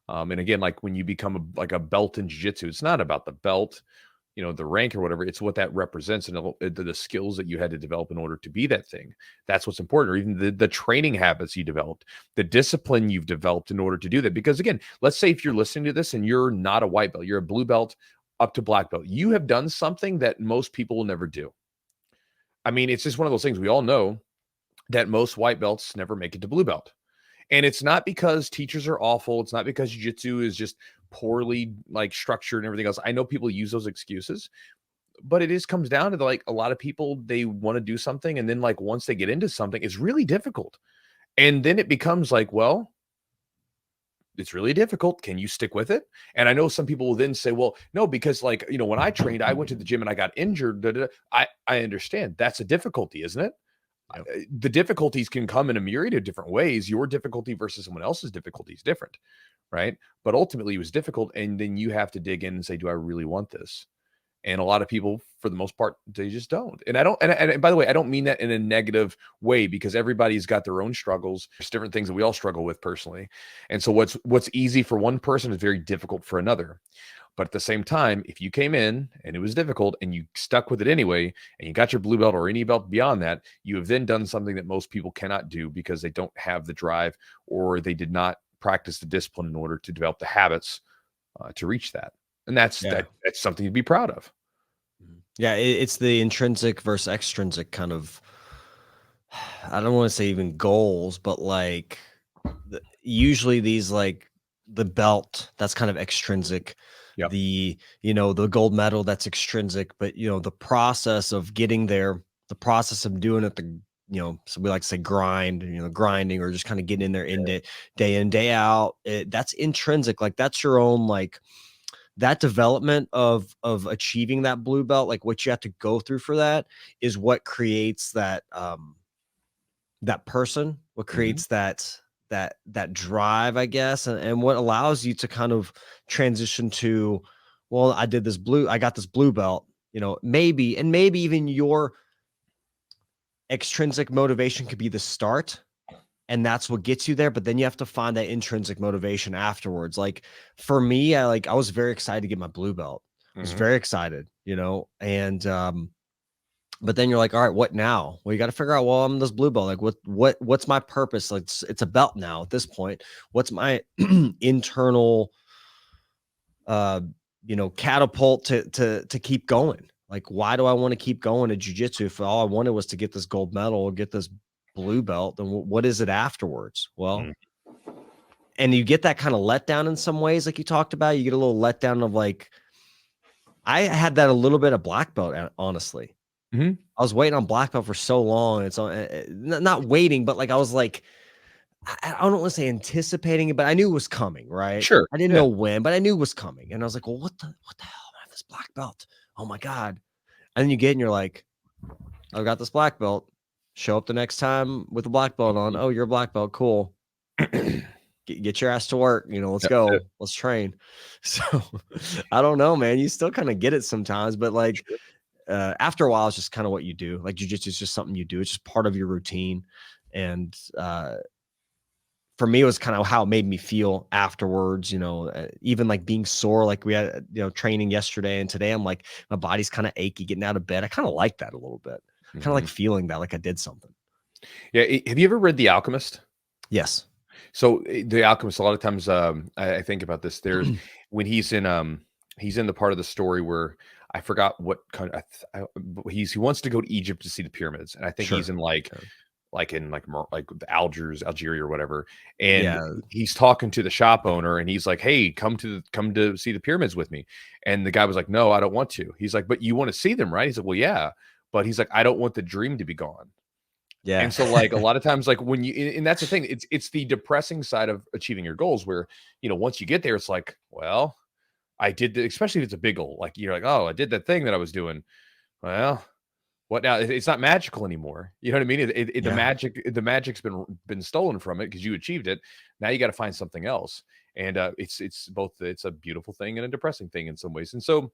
And again, like when you become like a belt in jiu-jitsu, it's not about the belt, the rank or whatever. It's what that represents and the skills that you had to develop in order to be that thing. That's what's important. Or even the training habits you developed, the discipline you've developed in order to do that. Because again, let's say if you're listening to this and you're not a white belt, you're a blue belt up to black belt, you have done something that most people will never do. I mean, it's just one of those things. We all know that most white belts never make it to blue belt. And it's not because teachers are awful. It's not because jiu-jitsu is just poorly like structured and everything else. I know people use those excuses, but it just comes down to like a lot of people, they want to do something. And then like once they get into something, it's really difficult. And then it becomes like, well, it's really difficult. Can you stick with it? And I know some people will then say, well, no, because like, when I trained, I went to the gym and I got injured. I understand that's a difficulty, isn't it? Yep. The difficulties can come in a myriad of different ways. Your difficulty versus someone else's difficulty is different, right? But ultimately it was difficult. And then you have to dig in and say, do I really want this? And a lot of people, for the most part, they just don't. And I don't, and by the way, I don't mean that in a negative way, because everybody's got their own struggles. There's different things that we all struggle with personally. And so what's easy for one person is very difficult for another. But at the same time, if you came in and it was difficult and you stuck with it anyway, and you got your blue belt or any belt beyond that, you have then done something that most people cannot do because they don't have the drive, or they did not practice the discipline in order to develop the habits to reach that. And that's something to be proud of. Yeah, it's the intrinsic versus extrinsic kind of, I don't want to say even goals, but like usually these like the belt, that's kind of extrinsic. Yep. The gold medal, that's extrinsic, but the process of getting there, the process of doing it, so we like to say grind, grinding, or just kind of getting in there day in, day out. That's intrinsic. Like that's your own, like that development of achieving that blue belt, like what you have to go through for that is what creates that, that person, what creates that drive, I guess, and what allows you to kind of transition to, well, I got this blue belt, maybe even your extrinsic motivation could be the start, and that's what gets you there. But then you have to find that intrinsic motivation afterwards. Like for me, I was very excited to get my blue belt. I was very excited, and but then you're like, all right, what now? Well, you got to figure out, well, I'm this blue belt. Like what's my purpose? Like it's a belt now at this point. What's my internal, catapult to keep going? Like, why do I want to keep going to jiu-jitsu if all I wanted was to get this gold medal or get this blue belt? Then what is it afterwards? Well, and you get that kind of letdown in some ways, like you talked about. You get a little letdown of like, I had that a little bit of black belt, honestly. I was waiting on black belt for so long. It's not waiting, but like I was like, I don't want to say anticipating it, but I knew it was coming, right? Sure. I didn't know when, but I knew it was coming. And I was like, well, what the hell am I have this black belt? Oh my God. And then you get and you're like, I've got this black belt. Show up the next time with a black belt on. Oh, you're a black belt. Cool. Get your ass to work. Let's go. Let's train. So I don't know, man. You still kind of get it sometimes, but like, after a while, it's just kind of what you do. Like jiu-jitsu is just something you do. It's just part of your routine. And for me, it was kind of how it made me feel afterwards, even like being sore, like we had, training yesterday and today, I'm like, my body's kind of achy getting out of bed. I kind of like that a little bit. Kind of like feeling that, like I did something. Yeah. Have you ever read The Alchemist? Yes. So The Alchemist, a lot of times I think about this. There's when he's in the part of the story where I forgot what kind of, he wants to go to Egypt to see the pyramids. And I think he's in like Algeria or whatever. And he's talking to the shop owner and he's like, hey, come to see the pyramids with me. And the guy was like, no, I don't want to. He's like, but you want to see them, right? He's like, well, yeah. But he's like, I don't want the dream to be gone. Yeah. And so like a lot of times, like when and that's the thing, it's the depressing side of achieving your goals where, once you get there, it's like, well, I did, especially if it's a big goal, like you're like, oh, I did that thing that I was doing. Well, what now? It's not magical anymore. You know what I mean? The magic's been stolen from it because you achieved it. Now you got to find something else. And it's both, it's a beautiful thing and a depressing thing in some ways. And so